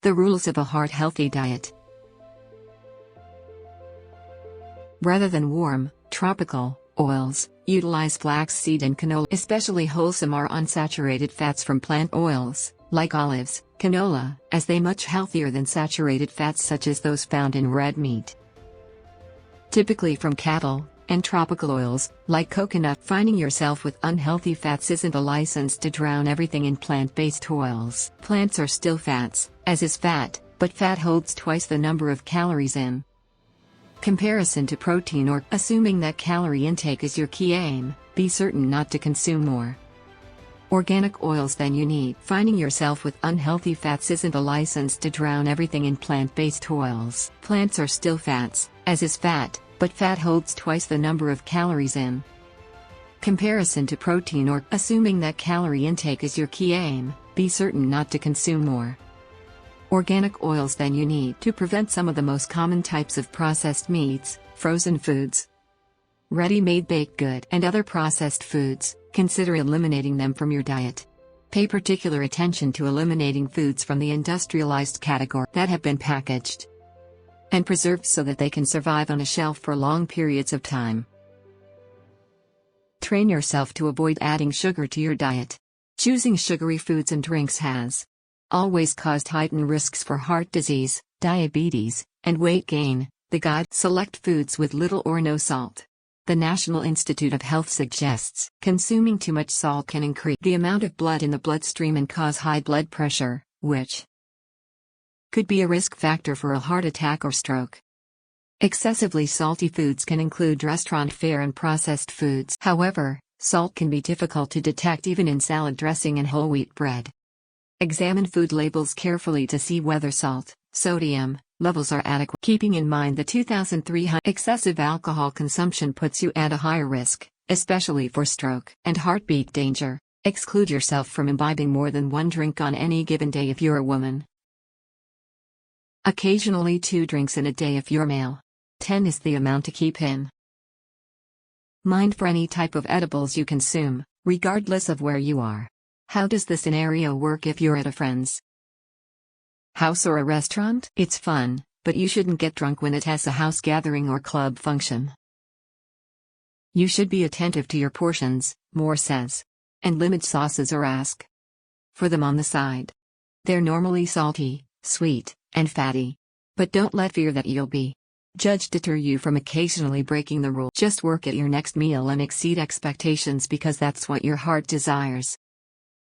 The rules of a heart-healthy diet. Rather than warm, tropical oils, utilize flaxseed and canola. Especially wholesome or unsaturated fats from plant oils, like olives, canola, as they much healthier than saturated fats such as those found in red meat. Typically from cattle, and tropical oils, like coconut. Finding yourself with unhealthy fats isn't a license to drown everything in plant-based oils. Plants are still fats, as is fat, but fat holds twice the number of calories in comparison to protein. Or, assuming that calorie intake is your key aim, be certain not to consume more organic oils than you need. Finding yourself with unhealthy fats isn't a license to drown everything in plant-based oils. Plants are still fats, as is fat, but fat holds twice the number of calories in comparison to protein. Or, assuming that calorie intake is your key aim, be certain not to consume more organic oils than you need. To prevent some of the most common types of processed meats, frozen foods, ready-made baked good, and other processed foods, consider eliminating them from your diet. Pay particular attention to eliminating foods from the industrialized category that have been packaged and preserved so that they can survive on a shelf for long periods of time. Train yourself to avoid adding sugar to your diet. Choosing sugary foods and drinks has always caused heightened risks for heart disease, diabetes, and weight gain. The guide: select foods with little or no salt. The National Institute of Health suggests consuming too much salt can increase the amount of blood in the bloodstream and cause high blood pressure, which could be a risk factor for a heart attack or stroke. Excessively salty foods can include restaurant fare and processed foods. However, salt can be difficult to detect even in salad dressing and whole wheat bread. Examine food labels carefully to see whether salt, sodium levels are adequate. Keeping in mind the 2,300 excessive alcohol consumption puts you at a higher risk, especially for stroke and heartbeat danger. Exclude yourself from imbibing more than one drink on any given day if you're a woman. Occasionally 2 drinks in a day if you're male. 10 is the amount to keep in mind for any type of edibles you consume, regardless of where you are. How does the scenario work if you're at a friend's house or a restaurant? It's fun, but you shouldn't get drunk when it has a house gathering or club function. You should be attentive to your portions, Moore says, and limit sauces or ask for them on the side. They're normally salty, sweet, and fatty. But don't let fear that you'll be judged deter you from occasionally breaking the rule. Just work at your next meal and exceed expectations because that's what your heart desires.